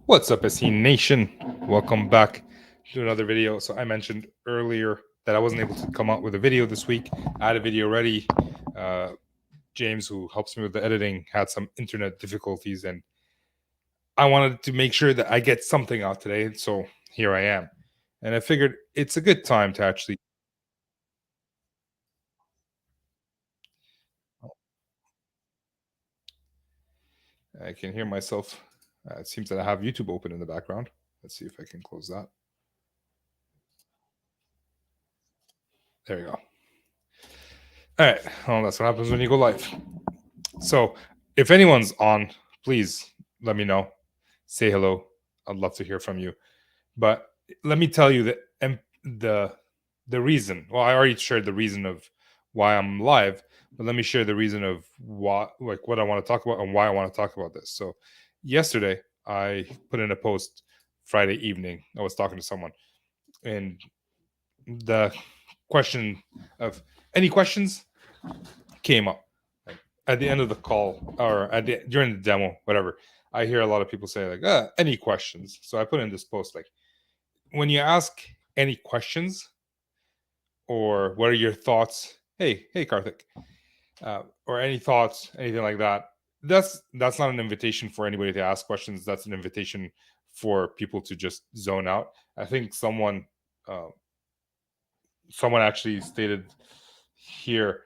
What's up, SE Nation? Welcome back to another video. So I mentioned earlier that I wasn't able to come out with a video this week. I had a video ready. Uh, James, who helps me with the editing, had some internet difficulties, and I wanted to make sure that I get something out today. So here I am, and I figured it's a good time to actually. I can hear myself. It seems that I have YouTube open in the background. Let's see if I can close that. There you go. All right. Well, that's what happens when you go live. So if anyone's on, please let me know. Say hello. I'd love to hear from you. But let me tell you the reason. Well, I already shared the reason of why I'm live, but let me share the reason of what I want to talk about and why I want to talk about this. So yesterday I put in a post Friday evening. I was talking to someone, and the question of any questions came up. Like, at the end of the call or during the demo, whatever, I hear a lot of people say like, any questions? So I put in this post like, when you ask any questions or what are your thoughts? Hey, Karthik, or any thoughts, anything like that. That's not an invitation for anybody to ask questions. That's an invitation for people to just zone out. I think uh, someone actually stated here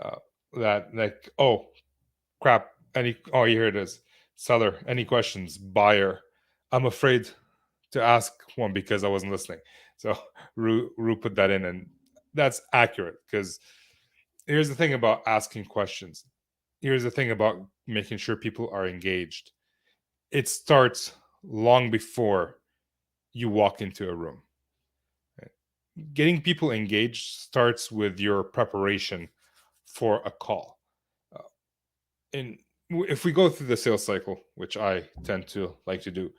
uh, that like, oh crap, any oh here it is, seller, any questions, buyer, I'm afraid to ask one because I wasn't listening. So Ru put that in, and that's accurate because here's the thing about asking questions. Here's the thing about making sure people are engaged. It starts long before you walk into a room. Right? Getting people engaged starts with your preparation for a call. Uh, and if we go through the sales cycle, which I tend to like to do,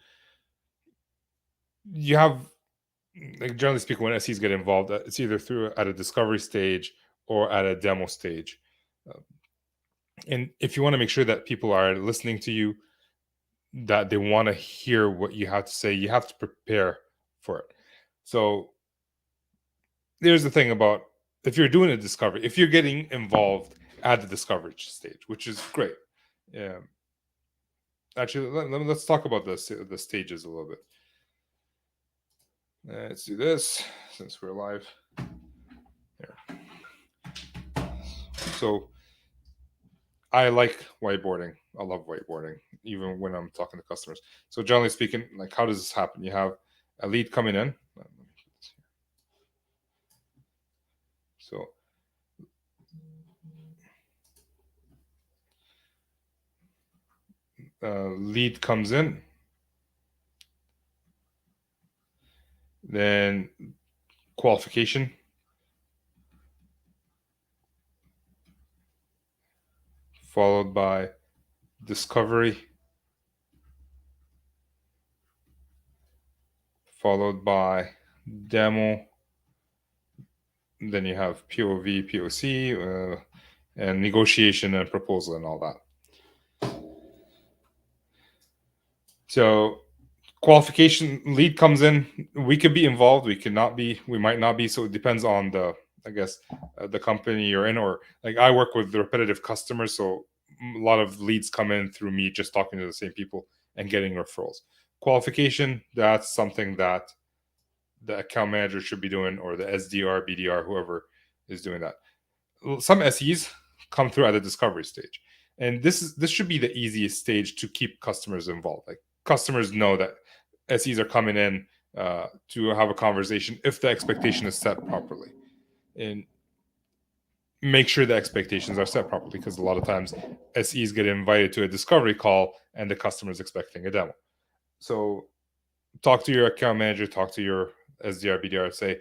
you have, like, generally speaking, when SEs get involved, it's either through at a discovery stage or at a demo stage. Uh, and if you want to make sure that people are listening to you, that they want to hear what you have to say, you have to prepare for it. So there's the thing about, if you're doing a discovery, if you're getting involved at the discovery stage, which is great. Yeah. Actually, let's talk about the stages a little bit. Let's do this since we're live. Here. So I like whiteboarding. I love whiteboarding, even when I'm talking to customers. So generally speaking, like, how does this happen? You have a lead coming in. So lead comes in, then qualification, followed by discovery, followed by demo. Then you have POV, POC, and negotiation and proposal and all that. So qualification, lead comes in, we could be involved, we could not be, we might not be. So it depends on the, I guess, the company you're in. Or like, I work with repetitive customers, so a lot of leads come in through me just talking to the same people and getting referrals. Qualification, that's something that the account manager should be doing, or the SDR, BDR, whoever is doing that. Some SEs come through at the discovery stage, and this should be the easiest stage to keep customers involved. Like, customers know that SEs are coming in to have a conversation if the expectation is set properly, and make sure the expectations are set properly, because a lot of times SEs get invited to a discovery call and the customer is expecting a demo. So talk to your account manager, talk to your SDR, BDR, say,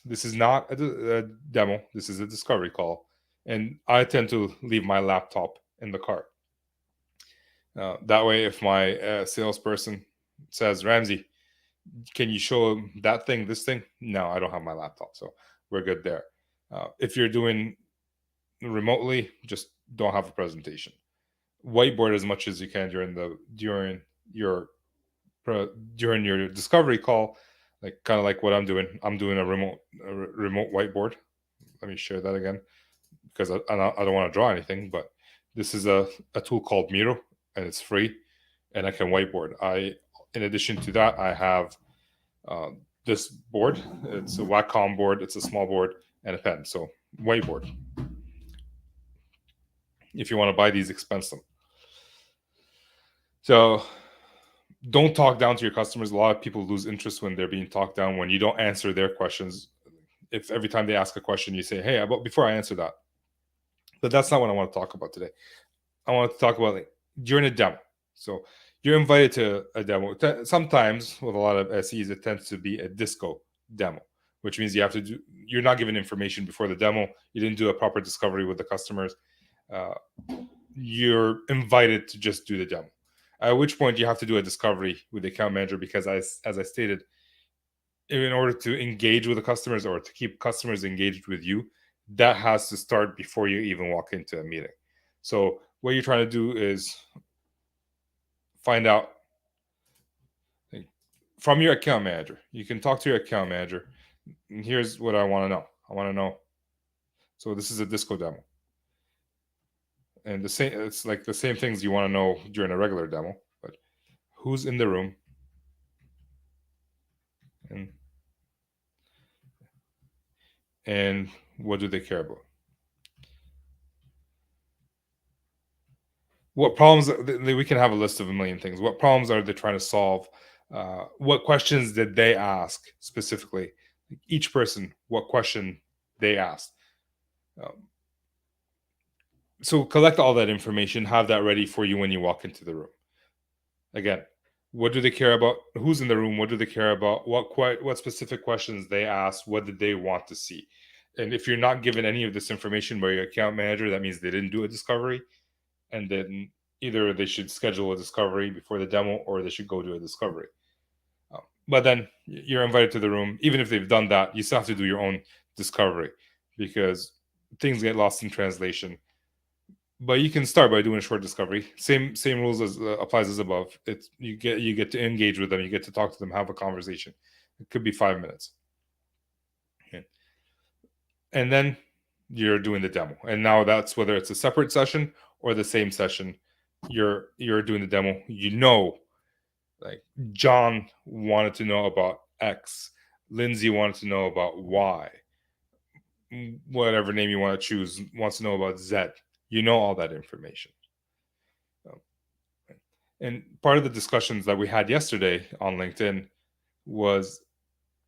this is not a demo, this is a discovery call. And I tend to leave my laptop in the car. That way, if my salesperson says, Ramsey, can you show that thing, this thing? No, I don't have my laptop. So we're good there. If you're doing remotely, just don't have a presentation. whiteboard as much as you can your during your discovery call, like kind of like what I'm doing. I'm doing a remote whiteboard. Let me share that again because I don't want to draw anything, but this is a tool called Miro, and it's free, and I can whiteboard. In addition to that, I have uh, this board. It's a Wacom board. It's a small board and a pen. So whiteboard. If you want to buy these, expense them. So don't talk down to your customers. A lot of people lose interest when they're being talked down when you don't answer their questions. If every time they ask a question, you say, "Hey, but before I answer that," but that's not what I want to talk about today. I want to talk about like during a demo. So you're invited to a demo. Sometimes with a lot of SEs, it tends to be a disco demo, which means you're not given information before the demo. You didn't do a proper discovery with the customers. Uh, you're invited to just do the demo. At which point you have to do a discovery with the account manager because, as I stated, in order to engage with the customers or to keep customers engaged with you, that has to start before you even walk into a meeting. So what you're trying to do is find out like, from your account manager. You can talk to your account manager. And here's what I want to know. I want to know. So this is a disco demo, and it's like the same things you want to know during a regular demo. But who's in the room, and and what do they care about? What problems we can have a list of a million things. What problems are they trying to solve? What questions did they ask specifically? Each person, what question they asked. Um, so collect all that information, have that ready for you when you walk into the room. Again, what do they care about? Who's in the room? What do they care about? What specific questions they asked? What did they want to see? And if you're not given any of this information by your account manager, that means they didn't do a discovery, and then either they should schedule a discovery before the demo or they should go do a discovery. But then you're invited to the room. Even if they've done that, you still have to do your own discovery because things get lost in translation. But you can start by doing a short discovery. Same rules as applies as above. It's you get to engage with them. You get to talk to them, have a conversation. It could be 5 minutes, okay. And then you're doing the demo. And now that's whether it's a separate session or the same session. You're doing the demo. Like John wanted to know about X, Lindsay wanted to know about Y, whatever name you want to choose wants to know about Z. You know all that information. Um, And part of the discussions that we had yesterday on LinkedIn was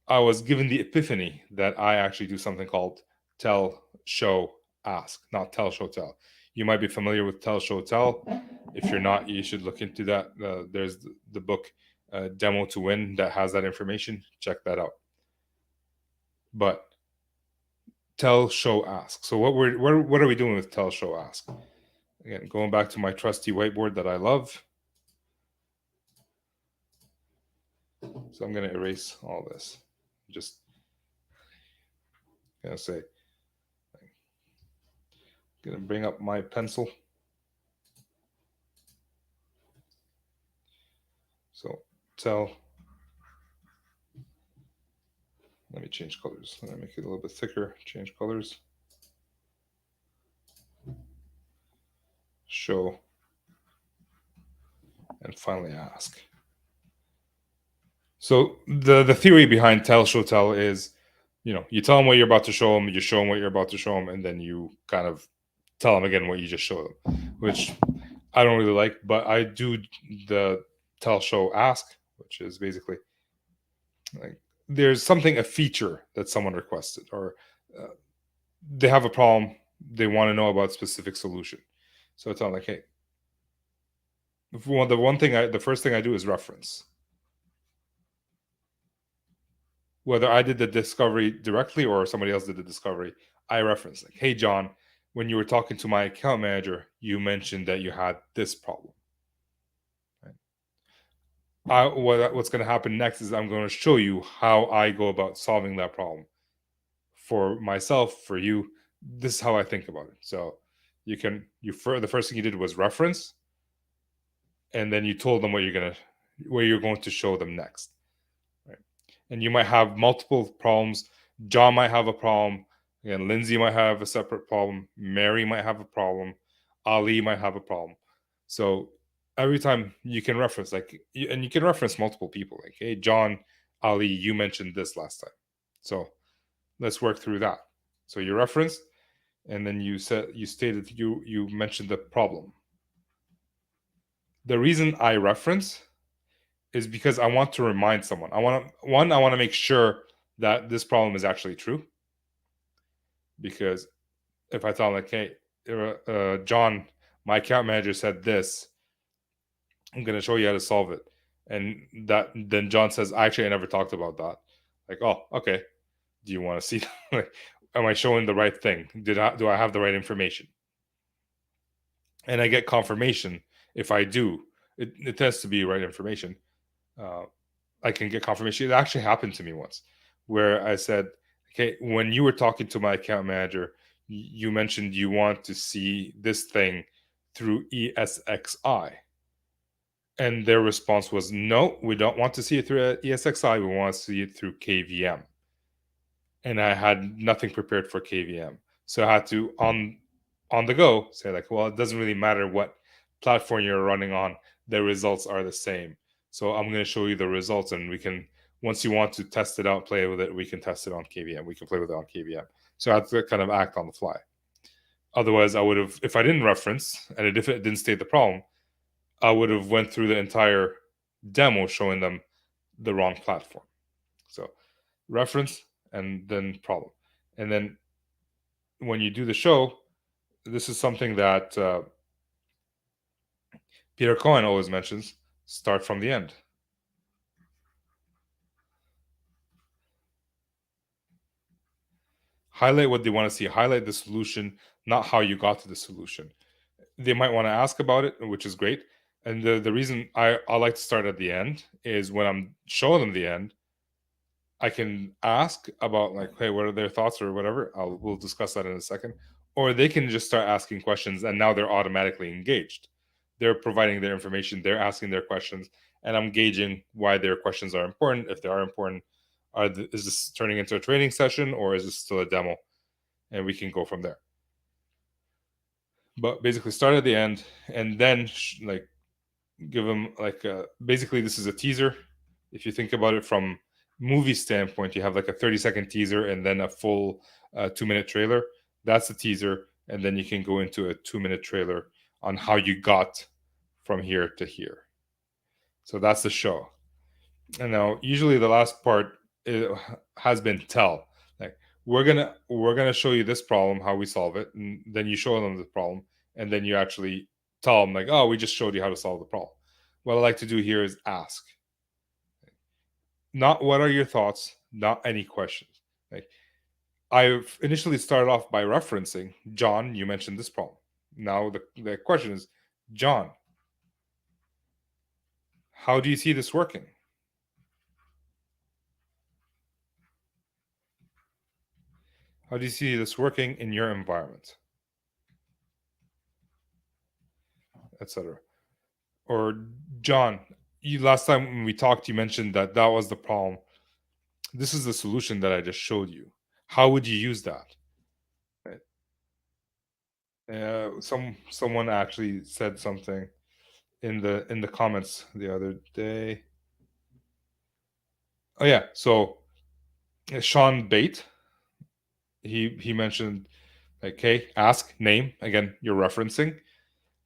I was given the epiphany that I actually do something called tell, show, ask, not tell, show, tell. You might be familiar with tell, show, tell. If you're not, you should look into that. There's the book Demo to Win that has that information. Check that out. But tell, show, ask. So what are we doing with tell, show, ask? Again, going back to my trusty whiteboard that I love. So I'm going to erase all this. Just gonna say, gonna bring up my pencil. So tell. Let me change colors. Let me make it a little bit thicker. Change colors. Show. And finally ask. So the theory behind tell, show, tell is, you tell them what you're about to show them, you show them what you're about to show them, and then you kind of tell them again what you just showed them, which I don't really like, but I do the tell, show, ask, which is basically like there's a feature that someone requested, or uh, they have a problem, they want to know about a specific solution. So it's not like, hey, the first thing I do is reference. Whether I did the discovery directly or somebody else did the discovery, I reference like, hey, John, when you were talking to my account manager, you mentioned that you had this problem. Right? What's going to happen next is I'm going to show you how I go about solving that problem for myself, for you. This is how I think about it. So the first thing you did was reference. and then you told them where you're going to show them next, right? And you might have multiple problems. John might have a problem. Again, Lindsay might have a separate problem. Mary might have a problem. Ali might have a problem. So every time you can reference, and you can reference multiple people, like, hey, John, Ali, you mentioned this last time. So let's work through that. So you referenced, and then you stated you mentioned the problem. The reason I reference is because I want to remind someone. I want to make sure that this problem is actually true. Because if I tell them, like, hey, John, my account manager said this, I'm going to show you how to solve it. And then John says, actually, I never talked about that. Like, oh, okay. Do you want to see? Like, am I showing the right thing? Do I have the right information? And I get confirmation. If I do, it tends to be right information. I can get confirmation. It actually happened to me once, where I said, okay, when you were talking to my account manager, you mentioned you want to see this thing through ESXi. And their response was, no, we don't want to see it through ESXi. We want to see it through KVM. And I had nothing prepared for KVM. So I had to, on the go, say, like, well, it doesn't really matter what platform you're running on. The results are the same. So I'm going to show you the results, and we can, once you want to test it out, play with it, we can test it on KVM. We can play with it on KVM. So I had to kind of act on the fly. Otherwise, I would have, if I didn't reference and if it didn't state the problem, I would have went through the entire demo showing them the wrong platform. So reference and then problem. And then when you do the show, this is something that Peter Cohen always mentions: start from the end. Highlight what they want to see. Highlight the solution, not how you got to the solution. They might want to ask about it, which is great. And the reason I like to start at the end is when I'm showing them the end, I can ask about, like, hey, what are their thoughts or whatever. We'll discuss that in a second. Or they can just start asking questions, and now they're automatically engaged. They're providing their information, they're asking their questions, and I'm gauging why their questions are important. If they are important, is this turning into a training session, or is this still a demo? And we can go from there. But basically, start at the end, and then like give them like basically this is a teaser. If you think about it from movie standpoint, you have like a 30-second teaser and then a full 2-minute trailer. That's the teaser, and then you can go into a 2-minute trailer on how you got from here to here. So that's the show. And now usually the last part has been tell. Like, we're gonna show you this problem, how we solve it, and then you show them the problem, and then you actually tell them, like, oh, we just showed you how to solve the problem. What I like to do here is ask, not what are your thoughts, not any questions. Like, I've initially started off by referencing, John, you mentioned this problem. Now the question is, John, how do you see this working? How do you see this working in your environment, etc.? Or, John, you last time when we talked, you mentioned that was the problem. This is the solution that I just showed you. How would you use that? Right. Someone actually said something in the comments the other day. Oh yeah, so Sean Bate, he mentioned, like, hey, ask name again. You're referencing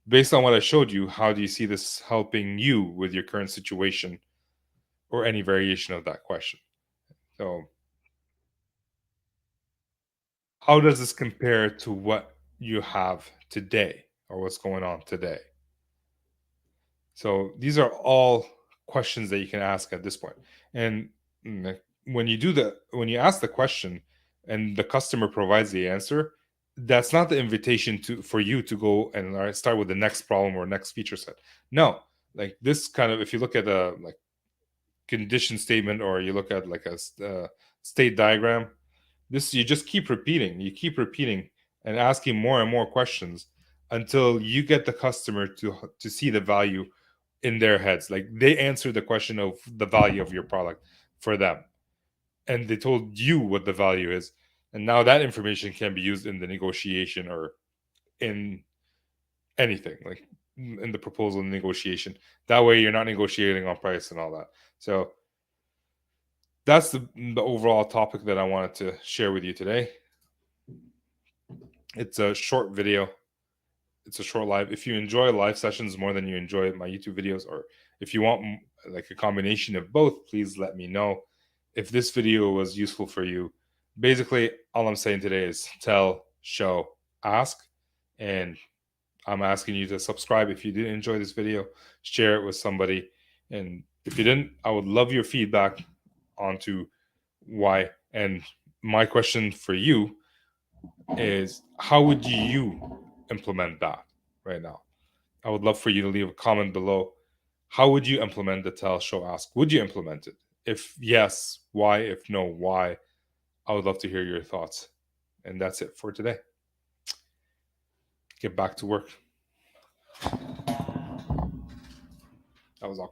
based on what I showed you. How do you see this helping you with your current situation, or any variation of that question? So, how does this compare to what you have today, or what's going on today? So these are all questions that you can ask at this point. And when you when you ask the question and the customer provides the answer, that's not the invitation for you to go and start with the next problem or next feature set. No, like this kind of, if you look at a like condition statement, or you look at like a state diagram, this, you just keep repeating, and asking more and more questions until you get the customer to see the value in their heads. Like they answered the question of the value of your product for them, and they told you what the value is, and now that information can be used in the negotiation or in anything, like in the proposal and negotiation. That way you're not negotiating on price and all that. So that's the overall topic that I wanted to share with you today. It's a short video. It's a short live. If you enjoy live sessions more than you enjoy my YouTube videos, or if you want like a combination of both, please let me know. If this video was useful for you, basically all I'm saying today is tell, show, ask, and I'm asking you to subscribe if you did enjoy this video, share it with somebody, and if you didn't, I would love your feedback onto why. And my question for you is, how would you implement that right now? I would love for you to leave a comment below. How would you implement the tell, show, ask? Would you implement it? If yes, why? If no, why? I would love to hear your thoughts. And that's it for today. Get back to work. That was awkward.